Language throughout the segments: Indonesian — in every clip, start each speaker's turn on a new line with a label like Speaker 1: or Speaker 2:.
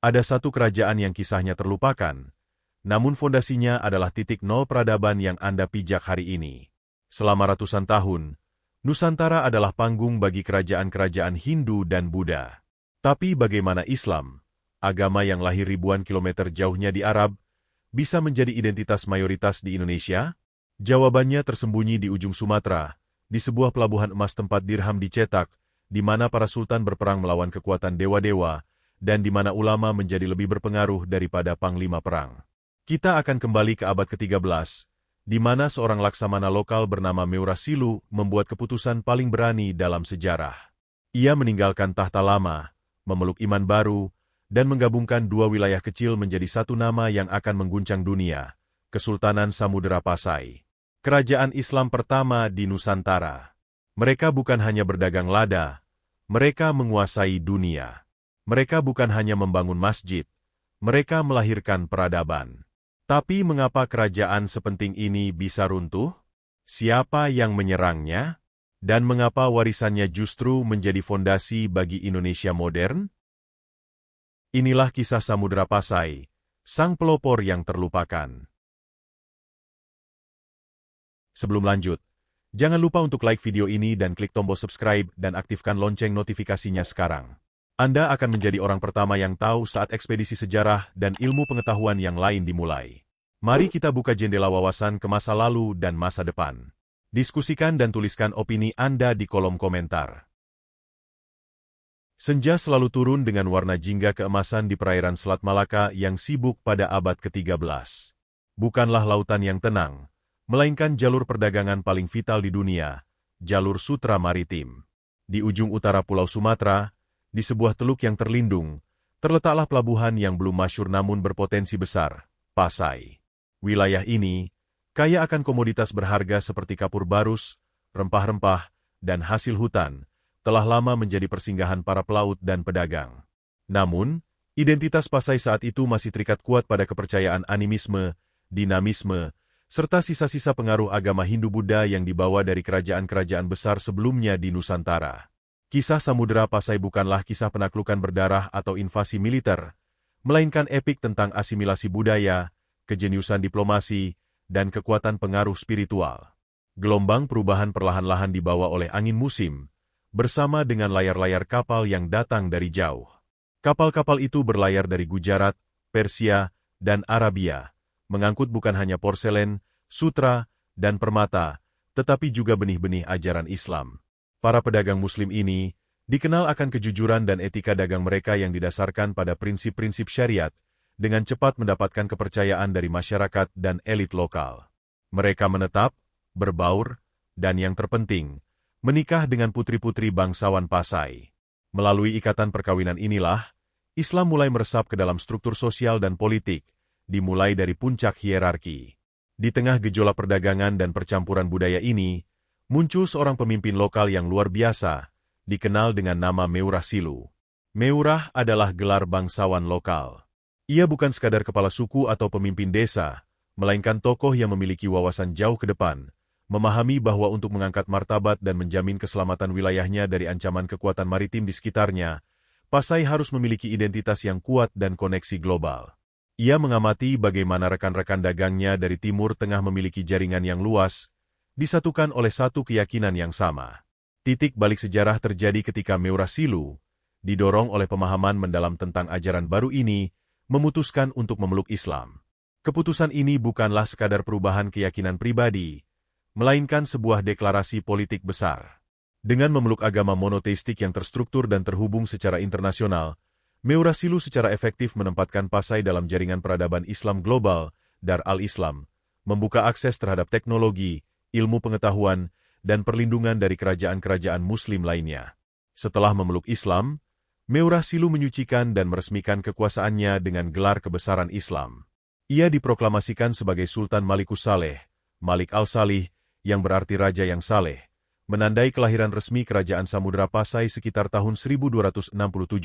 Speaker 1: Ada satu kerajaan yang kisahnya terlupakan, namun fondasinya adalah titik nol peradaban yang Anda pijak hari ini. Selama ratusan tahun, Nusantara adalah panggung bagi kerajaan-kerajaan Hindu dan Buddha. Tapi bagaimana Islam, agama yang lahir ribuan kilometer jauhnya di Arab, bisa menjadi identitas mayoritas di Indonesia? Jawabannya tersembunyi di ujung Sumatera, di sebuah pelabuhan emas tempat dirham dicetak, di mana para sultan berperang melawan kekuatan dewa-dewa, dan di mana ulama menjadi lebih berpengaruh daripada panglima perang. Kita akan kembali ke abad ke-13, di mana seorang laksamana lokal bernama Meurah Silu membuat keputusan paling berani dalam sejarah. Ia meninggalkan tahta lama, memeluk iman baru, dan menggabungkan dua wilayah kecil menjadi satu nama yang akan mengguncang dunia, Kesultanan Samudera Pasai. Kerajaan Islam pertama di Nusantara. Mereka bukan hanya berdagang lada, mereka menguasai dunia. Mereka bukan hanya membangun masjid, mereka melahirkan peradaban. Tapi mengapa kerajaan sepenting ini bisa runtuh? Siapa yang menyerangnya? Dan mengapa warisannya justru menjadi fondasi bagi Indonesia modern? Inilah kisah Samudera Pasai, sang pelopor yang terlupakan. Sebelum lanjut, jangan lupa untuk like video ini dan klik tombol subscribe dan aktifkan lonceng notifikasinya sekarang. Anda akan menjadi orang pertama yang tahu saat ekspedisi sejarah dan ilmu pengetahuan yang lain dimulai. Mari kita buka jendela wawasan ke masa lalu dan masa depan. Diskusikan dan tuliskan opini Anda di kolom komentar. Senja selalu turun dengan warna jingga keemasan di perairan Selat Malaka yang sibuk pada abad ke-13. Bukanlah lautan yang tenang, melainkan jalur perdagangan paling vital di dunia, jalur sutra maritim. Di ujung utara Pulau Sumatera, di sebuah teluk yang terlindung, terletaklah pelabuhan yang belum masyhur namun berpotensi besar, Pasai. Wilayah ini kaya akan komoditas berharga seperti kapur barus, rempah-rempah, dan hasil hutan, telah lama menjadi persinggahan para pelaut dan pedagang. Namun, identitas Pasai saat itu masih terikat kuat pada kepercayaan animisme, dinamisme, serta sisa-sisa pengaruh agama Hindu-Buddha yang dibawa dari kerajaan-kerajaan besar sebelumnya di Nusantara. Kisah Samudera Pasai bukanlah kisah penaklukan berdarah atau invasi militer, melainkan epik tentang asimilasi budaya, kejeniusan diplomasi, dan kekuatan pengaruh spiritual. Gelombang perubahan perlahan-lahan dibawa oleh angin musim, bersama dengan layar-layar kapal yang datang dari jauh. Kapal-kapal itu berlayar dari Gujarat, Persia, dan Arabia, mengangkut bukan hanya porselen, sutra, dan permata, tetapi juga benih-benih ajaran Islam. Para pedagang Muslim ini dikenal akan kejujuran dan etika dagang mereka yang didasarkan pada prinsip-prinsip syariat, dengan cepat mendapatkan kepercayaan dari masyarakat dan elit lokal. Mereka menetap, berbaur, dan yang terpenting, menikah dengan putri-putri bangsawan Pasai. Melalui ikatan perkawinan inilah, Islam mulai meresap ke dalam struktur sosial dan politik, dimulai dari puncak hierarki. Di tengah gejolak perdagangan dan percampuran budaya ini, muncul seorang pemimpin lokal yang luar biasa, dikenal dengan nama Meurah Silu. Meurah adalah gelar bangsawan lokal. Ia bukan sekadar kepala suku atau pemimpin desa, melainkan tokoh yang memiliki wawasan jauh ke depan, memahami bahwa untuk mengangkat martabat dan menjamin keselamatan wilayahnya dari ancaman kekuatan maritim di sekitarnya, Pasai harus memiliki identitas yang kuat dan koneksi global. Ia mengamati bagaimana rekan-rekan dagangnya dari Timur Tengah memiliki jaringan yang luas, disatukan oleh satu keyakinan yang sama. Titik balik sejarah terjadi ketika Meurah Silu, didorong oleh pemahaman mendalam tentang ajaran baru ini, memutuskan untuk memeluk Islam. Keputusan ini bukanlah sekadar perubahan keyakinan pribadi, melainkan sebuah deklarasi politik besar. Dengan memeluk agama monoteistik yang terstruktur dan terhubung secara internasional, Meurah Silu secara efektif menempatkan Pasai dalam jaringan peradaban Islam global, Dar al-Islam, membuka akses terhadap teknologi, ilmu pengetahuan, dan perlindungan dari kerajaan-kerajaan Muslim lainnya. Setelah memeluk Islam, Meurah Silu menyucikan dan meresmikan kekuasaannya dengan gelar kebesaran Islam. Ia diproklamasikan sebagai Sultan Malikus Saleh, Malik al-Salih, yang berarti Raja yang Saleh, menandai kelahiran resmi Kerajaan Samudera Pasai sekitar tahun 1267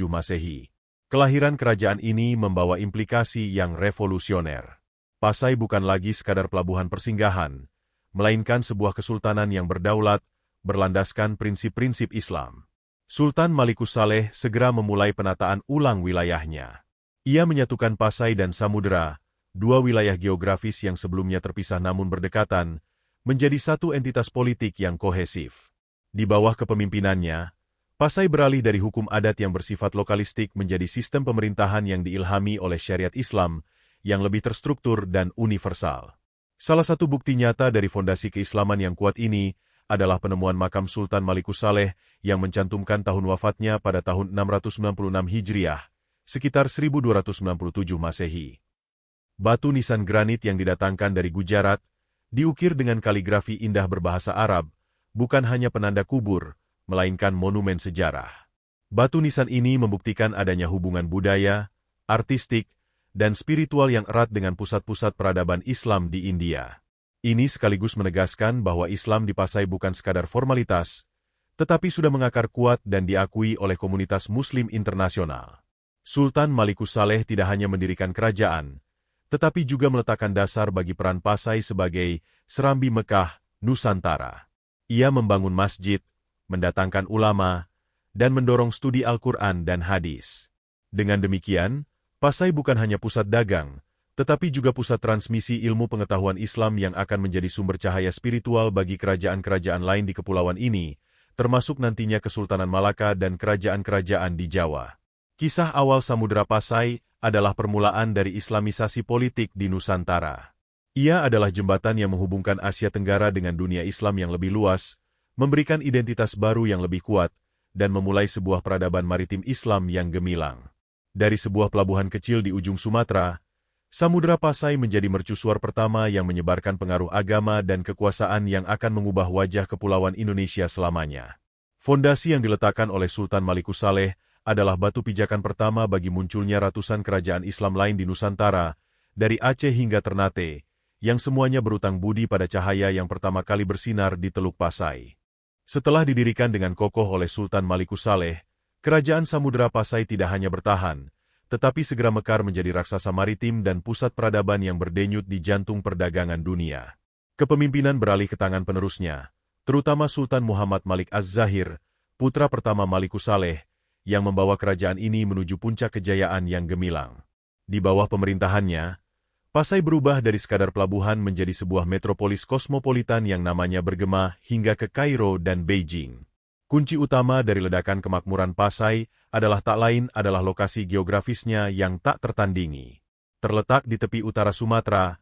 Speaker 1: Masehi. Kelahiran kerajaan ini membawa implikasi yang revolusioner. Pasai bukan lagi sekadar pelabuhan persinggahan, melainkan sebuah kesultanan yang berdaulat, berlandaskan prinsip-prinsip Islam. Sultan Malikus Saleh segera memulai penataan ulang wilayahnya. Ia menyatukan Pasai dan Samudera, dua wilayah geografis yang sebelumnya terpisah namun berdekatan, menjadi satu entitas politik yang kohesif. Di bawah kepemimpinannya, Pasai beralih dari hukum adat yang bersifat lokalistik menjadi sistem pemerintahan yang diilhami oleh syariat Islam, yang lebih terstruktur dan universal. Salah satu bukti nyata dari fondasi keislaman yang kuat ini adalah penemuan makam Sultan Malikus Saleh yang mencantumkan tahun wafatnya pada tahun 696 Hijriah, sekitar 1297 Masehi. Batu nisan granit yang didatangkan dari Gujarat, diukir dengan kaligrafi indah berbahasa Arab, bukan hanya penanda kubur, melainkan monumen sejarah. Batu nisan ini membuktikan adanya hubungan budaya, artistik, dan spiritual yang erat dengan pusat-pusat peradaban Islam di India. Ini sekaligus menegaskan bahwa Islam di Pasai bukan sekadar formalitas, tetapi sudah mengakar kuat dan diakui oleh komunitas Muslim internasional. Sultan Malikus Saleh tidak hanya mendirikan kerajaan, tetapi juga meletakkan dasar bagi peran Pasai sebagai serambi Mekah, Nusantara. Ia membangun masjid, mendatangkan ulama, dan mendorong studi Al-Quran dan hadis. Dengan demikian, Pasai bukan hanya pusat dagang, tetapi juga pusat transmisi ilmu pengetahuan Islam yang akan menjadi sumber cahaya spiritual bagi kerajaan-kerajaan lain di kepulauan ini, termasuk nantinya Kesultanan Malaka dan kerajaan-kerajaan di Jawa. Kisah awal Samudera Pasai adalah permulaan dari Islamisasi politik di Nusantara. Ia adalah jembatan yang menghubungkan Asia Tenggara dengan dunia Islam yang lebih luas, memberikan identitas baru yang lebih kuat, dan memulai sebuah peradaban maritim Islam yang gemilang. Dari sebuah pelabuhan kecil di ujung Sumatera, Samudera Pasai menjadi mercusuar pertama yang menyebarkan pengaruh agama dan kekuasaan yang akan mengubah wajah kepulauan Indonesia selamanya. Fondasi yang diletakkan oleh Sultan Malikus Saleh adalah batu pijakan pertama bagi munculnya ratusan kerajaan Islam lain di Nusantara, dari Aceh hingga Ternate, yang semuanya berutang budi pada cahaya yang pertama kali bersinar di Teluk Pasai. Setelah didirikan dengan kokoh oleh Sultan Malikus Saleh, Kerajaan Samudera Pasai tidak hanya bertahan, tetapi segera mekar menjadi raksasa maritim dan pusat peradaban yang berdenyut di jantung perdagangan dunia. Kepemimpinan beralih ke tangan penerusnya, terutama Sultan Muhammad Malik Az-Zahir, putra pertama Malikus Saleh, yang membawa kerajaan ini menuju puncak kejayaan yang gemilang. Di bawah pemerintahannya, Pasai berubah dari sekadar pelabuhan menjadi sebuah metropolis kosmopolitan yang namanya bergema hingga ke Kairo dan Beijing. Kunci utama dari ledakan kemakmuran Pasai adalah tak lain adalah lokasi geografisnya yang tak tertandingi. Terletak di tepi utara Sumatera,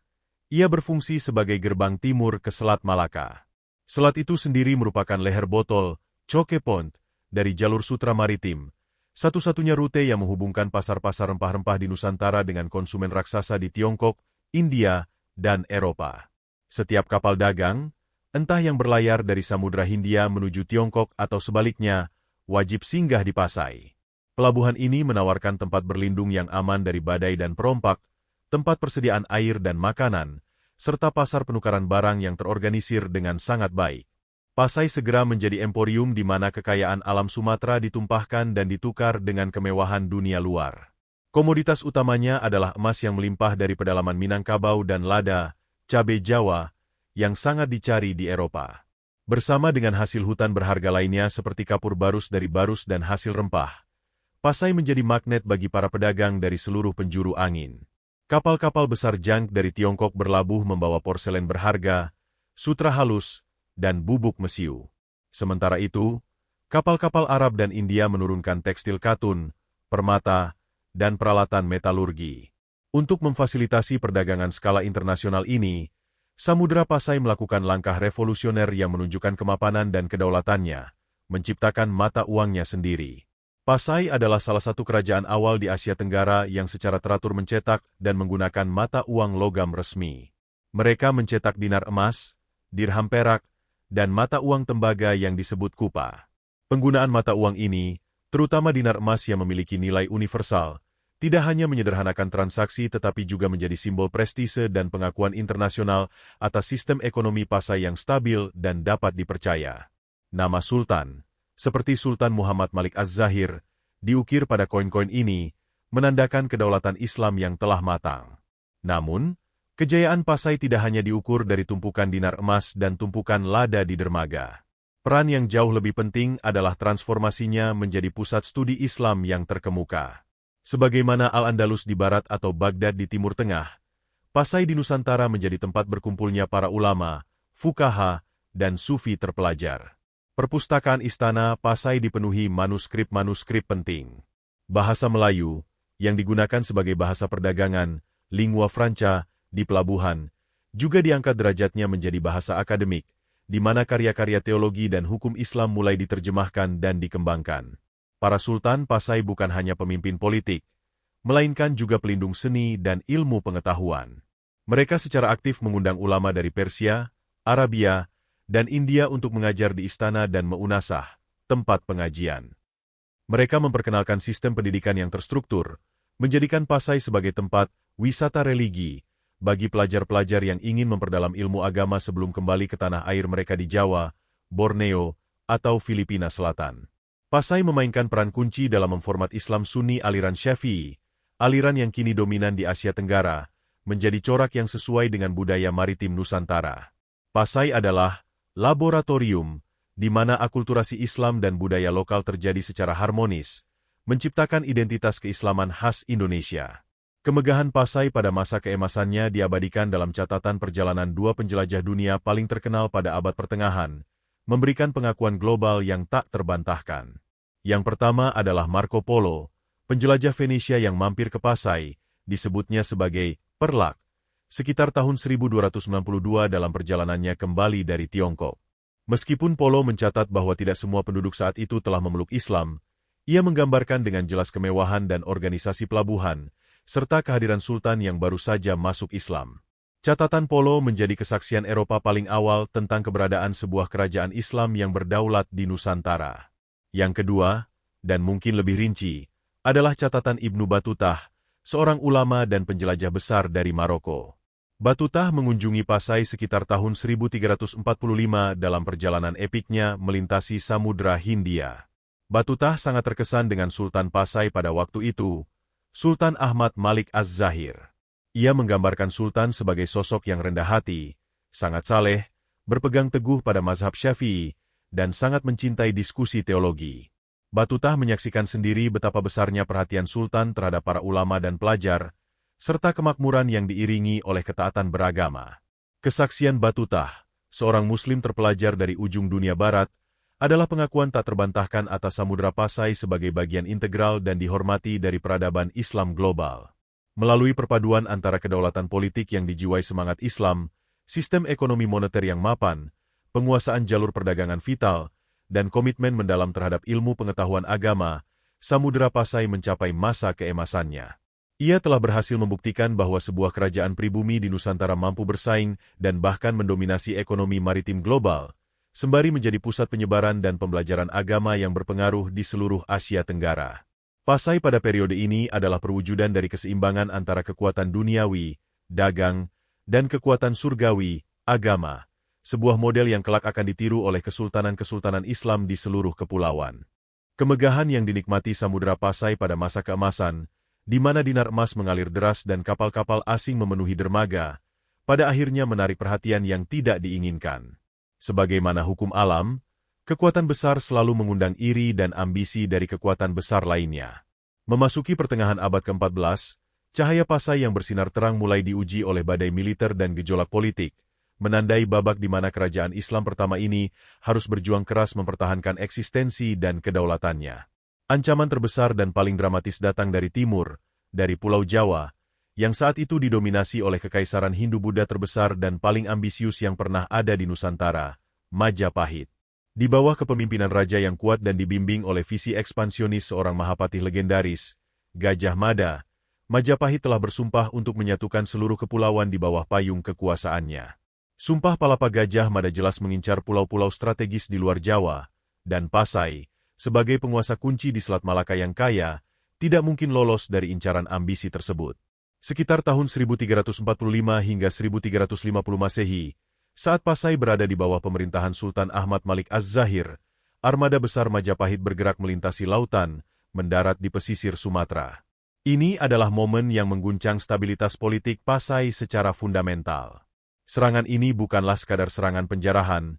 Speaker 1: ia berfungsi sebagai gerbang timur ke Selat Malaka. Selat itu sendiri merupakan leher botol, choke point, dari jalur sutra maritim, satu-satunya rute yang menghubungkan pasar-pasar rempah-rempah di Nusantara dengan konsumen raksasa di Tiongkok, India, dan Eropa. Setiap kapal dagang, entah yang berlayar dari Samudra Hindia menuju Tiongkok atau sebaliknya, wajib singgah di Pasai. Pelabuhan ini menawarkan tempat berlindung yang aman dari badai dan perompak, tempat persediaan air dan makanan, serta pasar penukaran barang yang terorganisir dengan sangat baik. Pasai segera menjadi emporium di mana kekayaan alam Sumatera ditumpahkan dan ditukar dengan kemewahan dunia luar. Komoditas utamanya adalah emas yang melimpah dari pedalaman Minangkabau dan lada, cabai Jawa, yang sangat dicari di Eropa. Bersama dengan hasil hutan berharga lainnya seperti kapur barus dari barus dan hasil rempah, Pasai menjadi magnet bagi para pedagang dari seluruh penjuru angin. Kapal-kapal besar junk dari Tiongkok berlabuh membawa porselen berharga, sutra halus, dan bubuk mesiu. Sementara itu, kapal-kapal Arab dan India menurunkan tekstil katun, permata, dan peralatan metalurgi. Untuk memfasilitasi perdagangan skala internasional ini, Samudera Pasai melakukan langkah revolusioner yang menunjukkan kemapanan dan kedaulatannya, menciptakan mata uangnya sendiri. Pasai adalah salah satu kerajaan awal di Asia Tenggara yang secara teratur mencetak dan menggunakan mata uang logam resmi. Mereka mencetak dinar emas, dirham perak, dan mata uang tembaga yang disebut kupa. Penggunaan mata uang ini, terutama dinar emas yang memiliki nilai universal, tidak hanya menyederhanakan transaksi tetapi juga menjadi simbol prestise dan pengakuan internasional atas sistem ekonomi Pasai yang stabil dan dapat dipercaya. Nama Sultan, seperti Sultan Muhammad Malik Az-Zahir, diukir pada koin-koin ini, menandakan kedaulatan Islam yang telah matang. Namun, kejayaan Pasai tidak hanya diukur dari tumpukan dinar emas dan tumpukan lada di dermaga. Peran yang jauh lebih penting adalah transformasinya menjadi pusat studi Islam yang terkemuka. Sebagaimana Al-Andalus di barat atau Baghdad di Timur Tengah, Pasai di Nusantara menjadi tempat berkumpulnya para ulama, fukaha, dan sufi terpelajar. Perpustakaan Istana Pasai dipenuhi manuskrip-manuskrip penting. Bahasa Melayu, yang digunakan sebagai bahasa perdagangan, lingua franca, di pelabuhan, juga diangkat derajatnya menjadi bahasa akademik, di mana karya-karya teologi dan hukum Islam mulai diterjemahkan dan dikembangkan. Para sultan Pasai bukan hanya pemimpin politik, melainkan juga pelindung seni dan ilmu pengetahuan. Mereka secara aktif mengundang ulama dari Persia, Arabia, dan India untuk mengajar di istana dan meunasah, tempat pengajian. Mereka memperkenalkan sistem pendidikan yang terstruktur, menjadikan Pasai sebagai tempat wisata religi bagi pelajar-pelajar yang ingin memperdalam ilmu agama sebelum kembali ke tanah air mereka di Jawa, Borneo, atau Filipina Selatan. Pasai memainkan peran kunci dalam memformat Islam Sunni aliran Syafi'i, aliran yang kini dominan di Asia Tenggara, menjadi corak yang sesuai dengan budaya maritim Nusantara. Pasai adalah laboratorium di mana akulturasi Islam dan budaya lokal terjadi secara harmonis, menciptakan identitas keislaman khas Indonesia. Kemegahan Pasai pada masa keemasannya diabadikan dalam catatan perjalanan dua penjelajah dunia paling terkenal pada abad pertengahan, memberikan pengakuan global yang tak terbantahkan. Yang pertama adalah Marco Polo, penjelajah Venesia yang mampir ke Pasai, disebutnya sebagai Perlak, sekitar tahun 1292 dalam perjalanannya kembali dari Tiongkok. Meskipun Polo mencatat bahwa tidak semua penduduk saat itu telah memeluk Islam, ia menggambarkan dengan jelas kemewahan dan organisasi pelabuhan, serta kehadiran sultan yang baru saja masuk Islam. Catatan Polo menjadi kesaksian Eropa paling awal tentang keberadaan sebuah kerajaan Islam yang berdaulat di Nusantara. Yang kedua, dan mungkin lebih rinci, adalah catatan Ibnu Batutah, seorang ulama dan penjelajah besar dari Maroko. Batutah mengunjungi Pasai sekitar tahun 1345 dalam perjalanan epiknya melintasi Samudra Hindia. Batutah sangat terkesan dengan Sultan Pasai pada waktu itu, Sultan Ahmad Malik Az-Zahir. Ia menggambarkan Sultan sebagai sosok yang rendah hati, sangat saleh, berpegang teguh pada mazhab Syafi'i, dan sangat mencintai diskusi teologi. Batutah menyaksikan sendiri betapa besarnya perhatian Sultan terhadap para ulama dan pelajar, serta kemakmuran yang diiringi oleh ketaatan beragama. Kesaksian Batutah, seorang Muslim terpelajar dari ujung dunia barat, adalah pengakuan tak terbantahkan atas Samudra Pasai sebagai bagian integral dan dihormati dari peradaban Islam global. Melalui perpaduan antara kedaulatan politik yang dijiwai semangat Islam, sistem ekonomi moneter yang mapan, penguasaan jalur perdagangan vital, dan komitmen mendalam terhadap ilmu pengetahuan agama, Samudra Pasai mencapai masa keemasannya. Ia telah berhasil membuktikan bahwa sebuah kerajaan pribumi di Nusantara mampu bersaing dan bahkan mendominasi ekonomi maritim global, sembari menjadi pusat penyebaran dan pembelajaran agama yang berpengaruh di seluruh Asia Tenggara. Pasai pada periode ini adalah perwujudan dari keseimbangan antara kekuatan duniawi, dagang, dan kekuatan surgawi, agama, sebuah model yang kelak akan ditiru oleh kesultanan-kesultanan Islam di seluruh kepulauan. Kemegahan yang dinikmati Samudra Pasai pada masa keemasan, di mana dinar emas mengalir deras dan kapal-kapal asing memenuhi dermaga, pada akhirnya menarik perhatian yang tidak diinginkan. Sebagaimana hukum alam, kekuatan besar selalu mengundang iri dan ambisi dari kekuatan besar lainnya. Memasuki pertengahan abad ke-14, cahaya Pasai yang bersinar terang mulai diuji oleh badai militer dan gejolak politik, menandai babak di mana kerajaan Islam pertama ini harus berjuang keras mempertahankan eksistensi dan kedaulatannya. Ancaman terbesar dan paling dramatis datang dari timur, dari Pulau Jawa, yang saat itu didominasi oleh kekaisaran Hindu-Buddha terbesar dan paling ambisius yang pernah ada di Nusantara, Majapahit. Di bawah kepemimpinan raja yang kuat dan dibimbing oleh visi ekspansionis seorang Mahapatih legendaris, Gajah Mada, Majapahit telah bersumpah untuk menyatukan seluruh kepulauan di bawah payung kekuasaannya. Sumpah Palapa Gajah Mada jelas mengincar pulau-pulau strategis di luar Jawa, dan Pasai, sebagai penguasa kunci di Selat Malaka yang kaya, tidak mungkin lolos dari incaran ambisi tersebut. Sekitar tahun 1345 hingga 1350 Masehi, saat Pasai berada di bawah pemerintahan Sultan Ahmad Malik Az-Zahir, armada besar Majapahit bergerak melintasi lautan, mendarat di pesisir Sumatera. Ini adalah momen yang mengguncang stabilitas politik Pasai secara fundamental. Serangan ini bukanlah sekadar serangan penjarahan,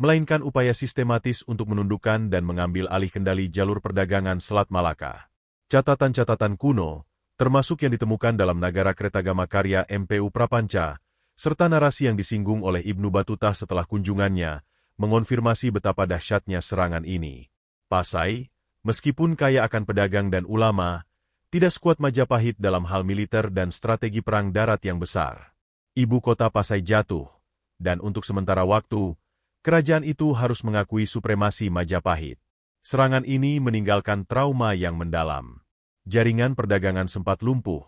Speaker 1: melainkan upaya sistematis untuk menundukkan dan mengambil alih kendali jalur perdagangan Selat Malaka. Catatan-catatan kuno, termasuk yang ditemukan dalam Nagara Kretagama karya MPU Prapanca, serta narasi yang disinggung oleh Ibnu Battuta setelah kunjungannya, mengonfirmasi betapa dahsyatnya serangan ini. Pasai, meskipun kaya akan pedagang dan ulama, tidak sekuat Majapahit dalam hal militer dan strategi perang darat yang besar. Ibu kota Pasai jatuh, dan untuk sementara waktu, kerajaan itu harus mengakui supremasi Majapahit. Serangan ini meninggalkan trauma yang mendalam. Jaringan perdagangan sempat lumpuh,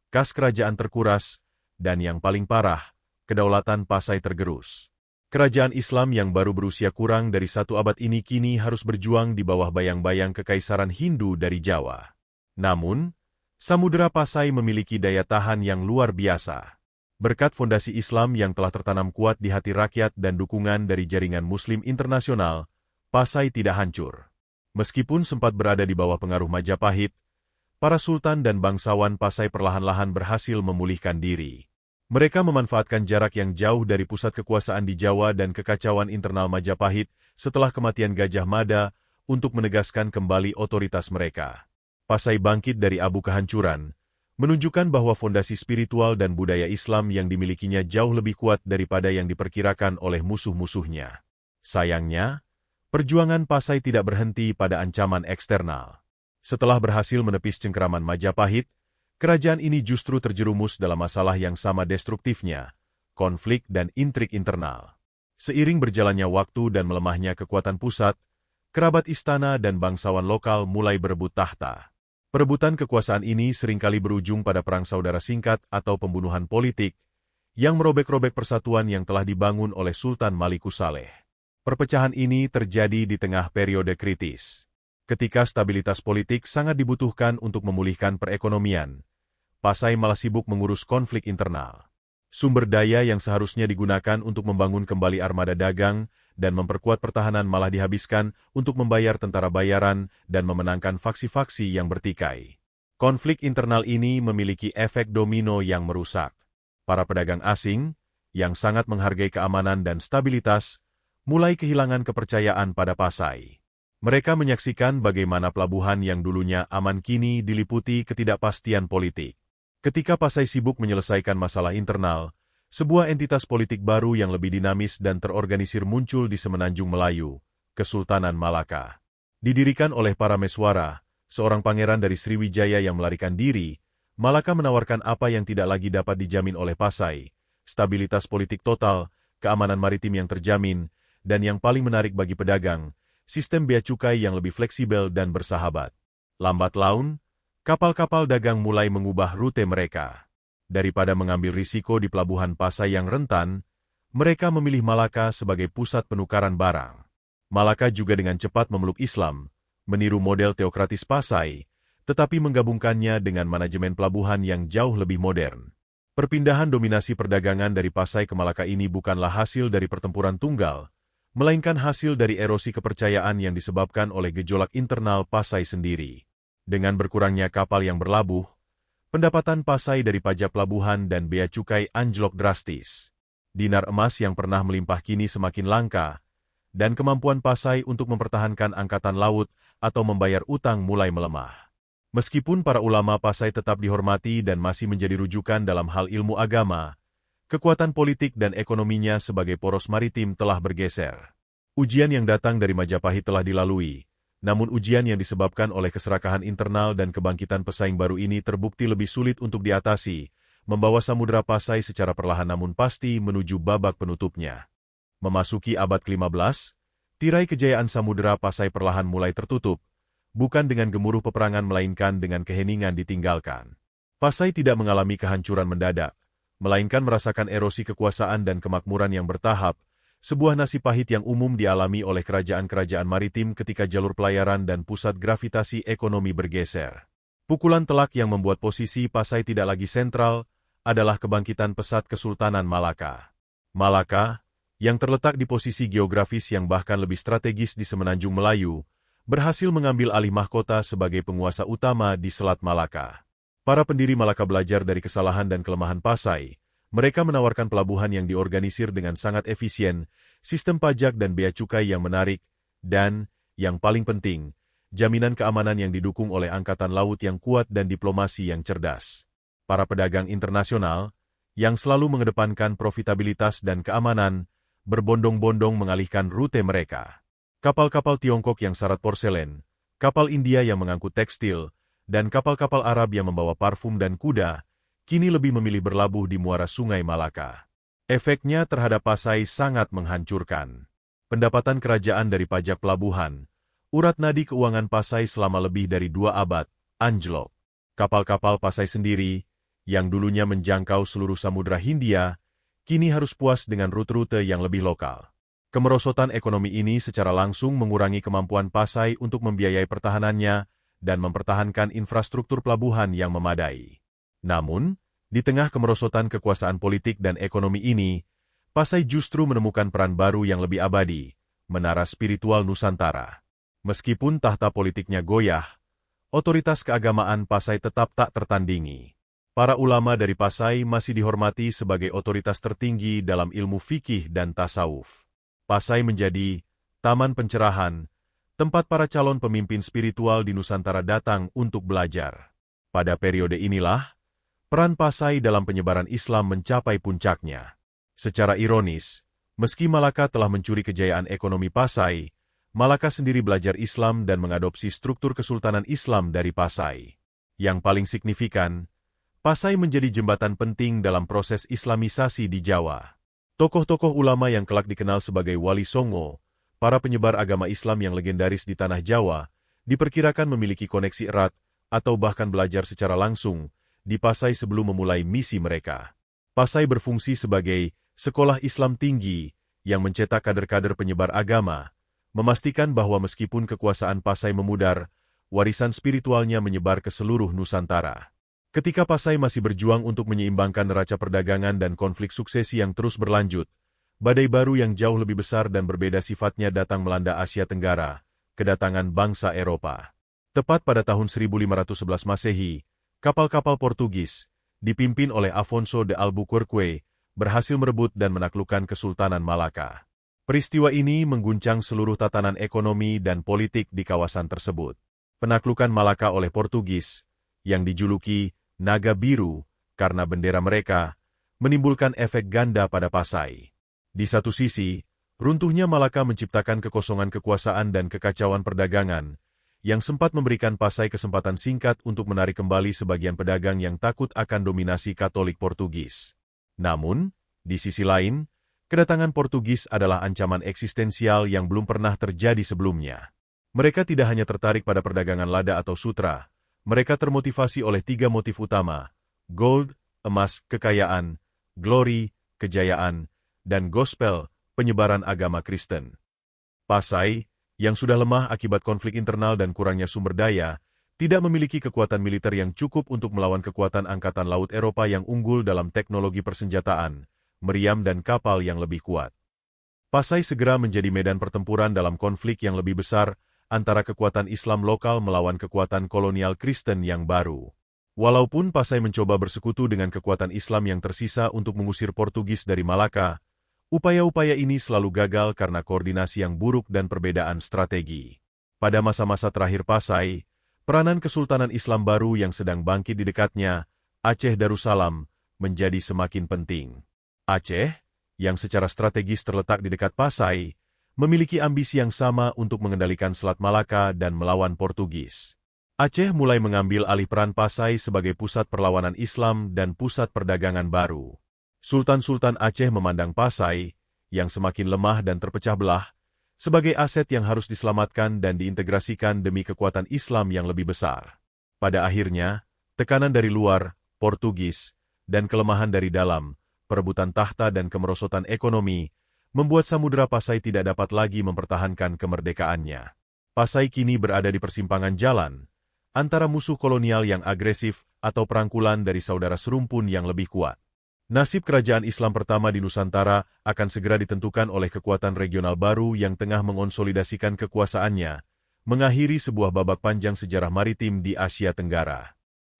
Speaker 1: kas kerajaan terkuras, dan yang paling parah, kedaulatan Pasai tergerus. Kerajaan Islam yang baru berusia kurang dari 1 abad ini kini harus berjuang di bawah bayang-bayang kekaisaran Hindu dari Jawa. Namun, Samudera Pasai memiliki daya tahan yang luar biasa. Berkat fondasi Islam yang telah tertanam kuat di hati rakyat dan dukungan dari jaringan Muslim internasional, Pasai tidak hancur. Meskipun sempat berada di bawah pengaruh Majapahit, para sultan dan bangsawan Pasai perlahan-lahan berhasil memulihkan diri. Mereka memanfaatkan jarak yang jauh dari pusat kekuasaan di Jawa dan kekacauan internal Majapahit setelah kematian Gajah Mada untuk menegaskan kembali otoritas mereka. Pasai bangkit dari abu kehancuran, menunjukkan bahwa fondasi spiritual dan budaya Islam yang dimilikinya jauh lebih kuat daripada yang diperkirakan oleh musuh-musuhnya. Sayangnya, perjuangan Pasai tidak berhenti pada ancaman eksternal. Setelah berhasil menepis cengkeraman Majapahit, kerajaan ini justru terjerumus dalam masalah yang sama destruktifnya, konflik dan intrik internal. Seiring berjalannya waktu dan melemahnya kekuatan pusat, kerabat istana dan bangsawan lokal mulai berebut tahta. Perebutan kekuasaan ini seringkali berujung pada perang saudara singkat atau pembunuhan politik, yang merobek-robek persatuan yang telah dibangun oleh Sultan Malikus Saleh. Perpecahan ini terjadi di tengah periode kritis. Ketika stabilitas politik sangat dibutuhkan untuk memulihkan perekonomian, Pasai malah sibuk mengurus konflik internal. Sumber daya yang seharusnya digunakan untuk membangun kembali armada dagang dan memperkuat pertahanan malah dihabiskan untuk membayar tentara bayaran dan memenangkan faksi-faksi yang bertikai. Konflik internal ini memiliki efek domino yang merusak. Para pedagang asing, yang sangat menghargai keamanan dan stabilitas, mulai kehilangan kepercayaan pada Pasai. Mereka menyaksikan bagaimana pelabuhan yang dulunya aman kini diliputi ketidakpastian politik. Ketika Pasai sibuk menyelesaikan masalah internal, sebuah entitas politik baru yang lebih dinamis dan terorganisir muncul di Semenanjung Melayu, Kesultanan Malaka. Didirikan oleh Parameswara, seorang pangeran dari Sriwijaya yang melarikan diri, Malaka menawarkan apa yang tidak lagi dapat dijamin oleh Pasai, stabilitas politik total, keamanan maritim yang terjamin, dan yang paling menarik bagi pedagang, sistem bea cukai yang lebih fleksibel dan bersahabat. Lambat laun, kapal-kapal dagang mulai mengubah rute mereka. Daripada mengambil risiko di pelabuhan Pasai yang rentan, mereka memilih Malaka sebagai pusat penukaran barang. Malaka juga dengan cepat memeluk Islam, meniru model teokratis Pasai, tetapi menggabungkannya dengan manajemen pelabuhan yang jauh lebih modern. Perpindahan dominasi perdagangan dari Pasai ke Malaka ini bukanlah hasil dari pertempuran tunggal, melainkan hasil dari erosi kepercayaan yang disebabkan oleh gejolak internal Pasai sendiri. Dengan berkurangnya kapal yang berlabuh, pendapatan Pasai dari pajak pelabuhan dan bea cukai anjlok drastis. Dinar emas yang pernah melimpah kini semakin langka, dan kemampuan Pasai untuk mempertahankan angkatan laut atau membayar utang mulai melemah. Meskipun para ulama Pasai tetap dihormati dan masih menjadi rujukan dalam hal ilmu agama, kekuatan politik dan ekonominya sebagai poros maritim telah bergeser. Ujian yang datang dari Majapahit telah dilalui, namun ujian yang disebabkan oleh keserakahan internal dan kebangkitan pesaing baru ini terbukti lebih sulit untuk diatasi, membawa Samudera Pasai secara perlahan namun pasti menuju babak penutupnya. Memasuki abad ke-15, tirai kejayaan Samudera Pasai perlahan mulai tertutup, bukan dengan gemuruh peperangan melainkan dengan keheningan ditinggalkan. Pasai tidak mengalami kehancuran mendadak, melainkan merasakan erosi kekuasaan dan kemakmuran yang bertahap, sebuah nasib pahit yang umum dialami oleh kerajaan-kerajaan maritim ketika jalur pelayaran dan pusat gravitasi ekonomi bergeser. Pukulan telak yang membuat posisi Pasai tidak lagi sentral adalah kebangkitan pesat Kesultanan Malaka. Malaka, yang terletak di posisi geografis yang bahkan lebih strategis di Semenanjung Melayu, berhasil mengambil alih mahkota sebagai penguasa utama di Selat Malaka. Para pendiri Malaka belajar dari kesalahan dan kelemahan Pasai. Mereka menawarkan pelabuhan yang diorganisir dengan sangat efisien, sistem pajak dan bea cukai yang menarik, dan, yang paling penting, jaminan keamanan yang didukung oleh angkatan laut yang kuat dan diplomasi yang cerdas. Para pedagang internasional, yang selalu mengedepankan profitabilitas dan keamanan, berbondong-bondong mengalihkan rute mereka. Kapal-kapal Tiongkok yang syarat porselen, kapal India yang mengangkut tekstil, dan kapal-kapal Arab yang membawa parfum dan kuda, kini lebih memilih berlabuh di muara Sungai Malaka. Efeknya terhadap Pasai sangat menghancurkan. Pendapatan kerajaan dari pajak pelabuhan, urat nadi keuangan Pasai selama lebih dari 2 abad, anjlok. Kapal-kapal Pasai sendiri, yang dulunya menjangkau seluruh Samudra Hindia, kini harus puas dengan rute-rute yang lebih lokal. Kemerosotan ekonomi ini secara langsung mengurangi kemampuan Pasai untuk membiayai pertahanannya dan mempertahankan infrastruktur pelabuhan yang memadai. Namun, di tengah kemerosotan kekuasaan politik dan ekonomi ini, Pasai justru menemukan peran baru yang lebih abadi, menara spiritual Nusantara. Meskipun tahta politiknya goyah, otoritas keagamaan Pasai tetap tak tertandingi. Para ulama dari Pasai masih dihormati sebagai otoritas tertinggi dalam ilmu fikih dan tasawuf. Pasai menjadi taman pencerahan, tempat para calon pemimpin spiritual di Nusantara datang untuk belajar. Pada periode inilah, peran Pasai dalam penyebaran Islam mencapai puncaknya. Secara ironis, meski Malaka telah mencuri kejayaan ekonomi Pasai, Malaka sendiri belajar Islam dan mengadopsi struktur Kesultanan Islam dari Pasai. Yang paling signifikan, Pasai menjadi jembatan penting dalam proses Islamisasi di Jawa. Tokoh-tokoh ulama yang kelak dikenal sebagai Wali Songo, para penyebar agama Islam yang legendaris di tanah Jawa, diperkirakan memiliki koneksi erat atau bahkan belajar secara langsung di Pasai sebelum memulai misi mereka. Pasai berfungsi sebagai sekolah Islam tinggi yang mencetak kader-kader penyebar agama, memastikan bahwa meskipun kekuasaan Pasai memudar, warisan spiritualnya menyebar ke seluruh Nusantara. Ketika Pasai masih berjuang untuk menyeimbangkan neraca perdagangan dan konflik suksesi yang terus berlanjut, badai baru yang jauh lebih besar dan berbeda sifatnya datang melanda Asia Tenggara, kedatangan bangsa Eropa. Tepat pada tahun 1511 Masehi, kapal-kapal Portugis, dipimpin oleh Afonso de Albuquerque, berhasil merebut dan menaklukkan Kesultanan Malaka. Peristiwa ini mengguncang seluruh tatanan ekonomi dan politik di kawasan tersebut. Penaklukan Malaka oleh Portugis, yang dijuluki Naga Biru karena bendera mereka, menimbulkan efek ganda pada Pasai. Di satu sisi, runtuhnya Malaka menciptakan kekosongan kekuasaan dan kekacauan perdagangan, yang sempat memberikan Pasai kesempatan singkat untuk menarik kembali sebagian pedagang yang takut akan dominasi Katolik Portugis. Namun, di sisi lain, kedatangan Portugis adalah ancaman eksistensial yang belum pernah terjadi sebelumnya. Mereka tidak hanya tertarik pada perdagangan lada atau sutra, mereka termotivasi oleh 3 motif utama: gold, emas, kekayaan; glory, kejayaan; dan gospel, penyebaran agama Kristen. Pasai, yang sudah lemah akibat konflik internal dan kurangnya sumber daya, tidak memiliki kekuatan militer yang cukup untuk melawan kekuatan angkatan laut Eropa yang unggul dalam teknologi persenjataan, meriam dan kapal yang lebih kuat. Pasai segera menjadi medan pertempuran dalam konflik yang lebih besar antara kekuatan Islam lokal melawan kekuatan kolonial Kristen yang baru. Walaupun Pasai mencoba bersekutu dengan kekuatan Islam yang tersisa untuk mengusir Portugis dari Malaka, upaya-upaya ini selalu gagal karena koordinasi yang buruk dan perbedaan strategi. Pada masa-masa terakhir Pasai, peranan Kesultanan Islam baru yang sedang bangkit di dekatnya, Aceh Darussalam, menjadi semakin penting. Aceh, yang secara strategis terletak di dekat Pasai, memiliki ambisi yang sama untuk mengendalikan Selat Malaka dan melawan Portugis. Aceh mulai mengambil alih peran Pasai sebagai pusat perlawanan Islam dan pusat perdagangan baru. Sultan-Sultan Aceh memandang Pasai, yang semakin lemah dan terpecah belah, sebagai aset yang harus diselamatkan dan diintegrasikan demi kekuatan Islam yang lebih besar. Pada akhirnya, tekanan dari luar, Portugis, dan kelemahan dari dalam, perebutan tahta dan kemerosotan ekonomi, membuat Samudra Pasai tidak dapat lagi mempertahankan kemerdekaannya. Pasai kini berada di persimpangan jalan, antara musuh kolonial yang agresif atau perangkulan dari saudara serumpun yang lebih kuat. Nasib kerajaan Islam pertama di Nusantara akan segera ditentukan oleh kekuatan regional baru yang tengah mengonsolidasikan kekuasaannya, mengakhiri sebuah babak panjang sejarah maritim di Asia Tenggara.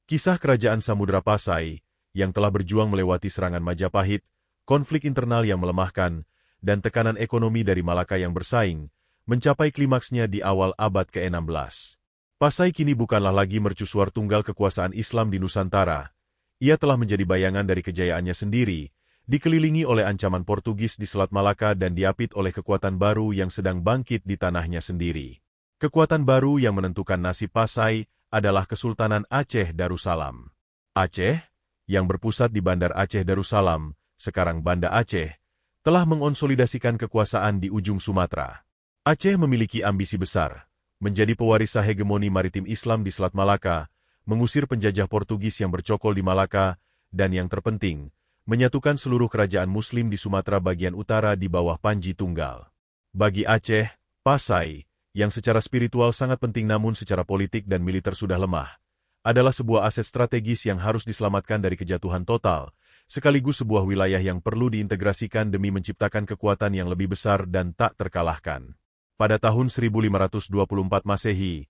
Speaker 1: Kisah kerajaan Samudra Pasai, yang telah berjuang melewati serangan Majapahit, konflik internal yang melemahkan, dan tekanan ekonomi dari Malaka yang bersaing, mencapai klimaksnya di awal abad ke-16. Pasai kini bukanlah lagi mercusuar tunggal kekuasaan Islam di Nusantara. Ia telah menjadi bayangan dari kejayaannya sendiri, dikelilingi oleh ancaman Portugis di Selat Malaka dan diapit oleh kekuatan baru yang sedang bangkit di tanahnya sendiri. Kekuatan baru yang menentukan nasib Pasai adalah Kesultanan Aceh Darussalam. Aceh, yang berpusat di Bandar Aceh Darussalam, sekarang Banda Aceh, telah mengonsolidasikan kekuasaan di ujung Sumatera. Aceh memiliki ambisi besar, menjadi pewaris hegemoni maritim Islam di Selat Malaka, mengusir penjajah Portugis yang bercokol di Malaka, dan yang terpenting, menyatukan seluruh kerajaan Muslim di Sumatera bagian utara di bawah Panji Tunggal. Bagi Aceh, Pasai, yang secara spiritual sangat penting namun secara politik dan militer sudah lemah, adalah sebuah aset strategis yang harus diselamatkan dari kejatuhan total, sekaligus sebuah wilayah yang perlu diintegrasikan demi menciptakan kekuatan yang lebih besar dan tak terkalahkan. Pada tahun 1524 Masehi,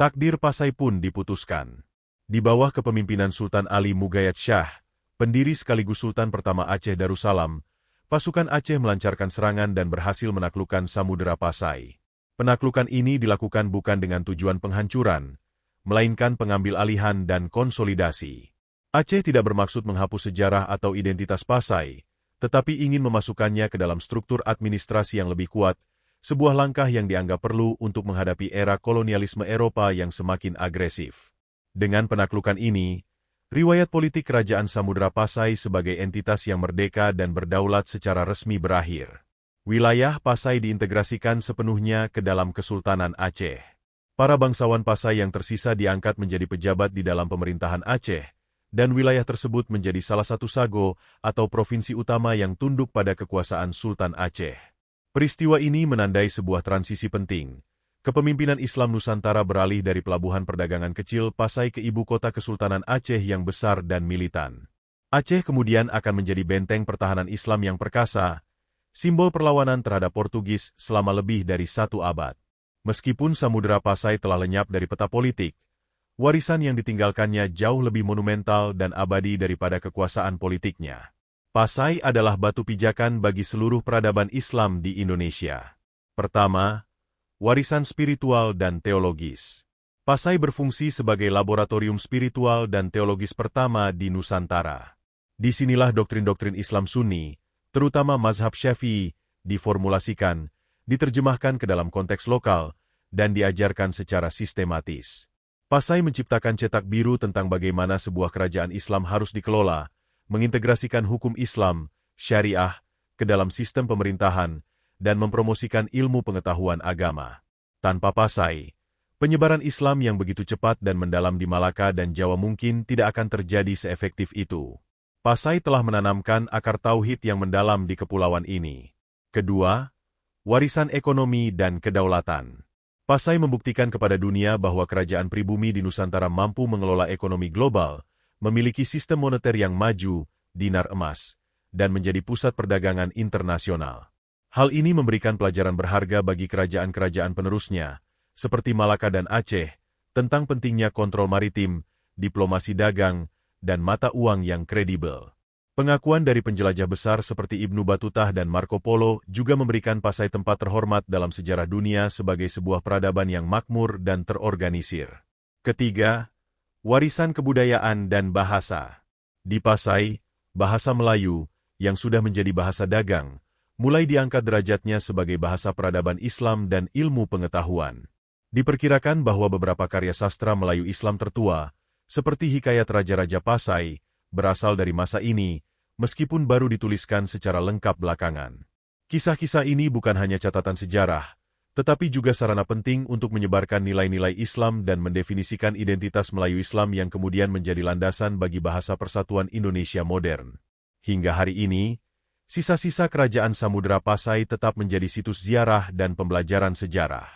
Speaker 1: takdir Pasai pun diputuskan. Di bawah kepemimpinan Sultan Ali Mugayat Shah, pendiri sekaligus Sultan pertama Aceh Darussalam, pasukan Aceh melancarkan serangan dan berhasil menaklukkan Samudera Pasai. Penaklukan ini dilakukan bukan dengan tujuan penghancuran, melainkan pengambil alihan dan konsolidasi. Aceh tidak bermaksud menghapus sejarah atau identitas Pasai, tetapi ingin memasukkannya ke dalam struktur administrasi yang lebih kuat, sebuah langkah yang dianggap perlu untuk menghadapi era kolonialisme Eropa yang semakin agresif. Dengan penaklukan ini, riwayat politik Kerajaan Samudera Pasai sebagai entitas yang merdeka dan berdaulat secara resmi berakhir. Wilayah Pasai diintegrasikan sepenuhnya ke dalam Kesultanan Aceh. Para bangsawan Pasai yang tersisa diangkat menjadi pejabat di dalam pemerintahan Aceh, dan wilayah tersebut menjadi salah satu sago atau provinsi utama yang tunduk pada kekuasaan Sultan Aceh. Peristiwa ini menandai sebuah transisi penting. Kepemimpinan Islam Nusantara beralih dari pelabuhan perdagangan kecil Pasai ke ibu kota Kesultanan Aceh yang besar dan militan. Aceh kemudian akan menjadi benteng pertahanan Islam yang perkasa, simbol perlawanan terhadap Portugis selama lebih dari 1 abad. Meskipun Samudera Pasai telah lenyap dari peta politik, warisan yang ditinggalkannya jauh lebih monumental dan abadi daripada kekuasaan politiknya. Pasai adalah batu pijakan bagi seluruh peradaban Islam di Indonesia. Pertama, warisan spiritual dan teologis. Pasai berfungsi sebagai laboratorium spiritual dan teologis pertama di Nusantara. Disinilah doktrin-doktrin Islam Sunni, terutama mazhab Syafi'i, diformulasikan, diterjemahkan ke dalam konteks lokal, dan diajarkan secara sistematis. Pasai menciptakan cetak biru tentang bagaimana sebuah kerajaan Islam harus dikelola, mengintegrasikan hukum Islam, syariah, ke dalam sistem pemerintahan, dan mempromosikan ilmu pengetahuan agama. Tanpa Pasai, penyebaran Islam yang begitu cepat dan mendalam di Malaka dan Jawa mungkin tidak akan terjadi seefektif itu. Pasai telah menanamkan akar tauhid yang mendalam di kepulauan ini. Kedua, warisan ekonomi dan kedaulatan. Pasai membuktikan kepada dunia bahwa kerajaan pribumi di Nusantara mampu mengelola ekonomi global, memiliki sistem moneter yang maju, dinar emas, dan menjadi pusat perdagangan internasional. Hal ini memberikan pelajaran berharga bagi kerajaan-kerajaan penerusnya, seperti Malaka dan Aceh, tentang pentingnya kontrol maritim, diplomasi dagang, dan mata uang yang kredibel. Pengakuan dari penjelajah besar seperti Ibnu Batutah dan Marco Polo juga memberikan Pasai tempat terhormat dalam sejarah dunia sebagai sebuah peradaban yang makmur dan terorganisir. Ketiga, warisan kebudayaan dan bahasa. Di Pasai, bahasa Melayu, yang sudah menjadi bahasa dagang, mulai diangkat derajatnya sebagai bahasa peradaban Islam dan ilmu pengetahuan. Diperkirakan bahwa beberapa karya sastra Melayu Islam tertua, seperti Hikayat Raja-Raja Pasai, berasal dari masa ini, meskipun baru dituliskan secara lengkap belakangan. Kisah-kisah ini bukan hanya catatan sejarah, tetapi juga sarana penting untuk menyebarkan nilai-nilai Islam dan mendefinisikan identitas Melayu Islam yang kemudian menjadi landasan bagi bahasa persatuan Indonesia modern. Hingga hari ini, sisa-sisa kerajaan Samudera Pasai tetap menjadi situs ziarah dan pembelajaran sejarah.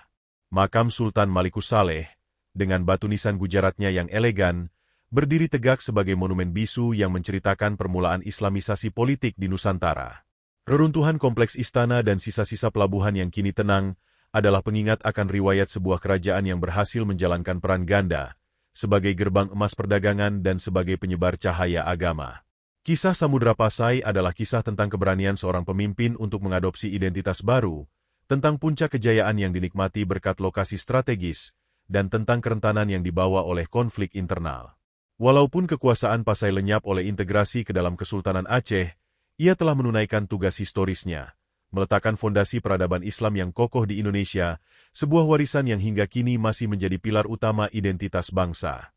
Speaker 1: Makam Sultan Malikus Saleh, dengan batu nisan Gujaratnya yang elegan, berdiri tegak sebagai monumen bisu yang menceritakan permulaan Islamisasi politik di Nusantara. Reruntuhan kompleks istana dan sisa-sisa pelabuhan yang kini tenang adalah pengingat akan riwayat sebuah kerajaan yang berhasil menjalankan peran ganda, sebagai gerbang emas perdagangan dan sebagai penyebar cahaya agama. Kisah Samudera Pasai adalah kisah tentang keberanian seorang pemimpin untuk mengadopsi identitas baru, tentang puncak kejayaan yang dinikmati berkat lokasi strategis, dan tentang kerentanan yang dibawa oleh konflik internal. Walaupun kekuasaan Pasai lenyap oleh integrasi ke dalam Kesultanan Aceh, ia telah menunaikan tugas historisnya, meletakkan fondasi peradaban Islam yang kokoh di Indonesia, sebuah warisan yang hingga kini masih menjadi pilar utama identitas bangsa.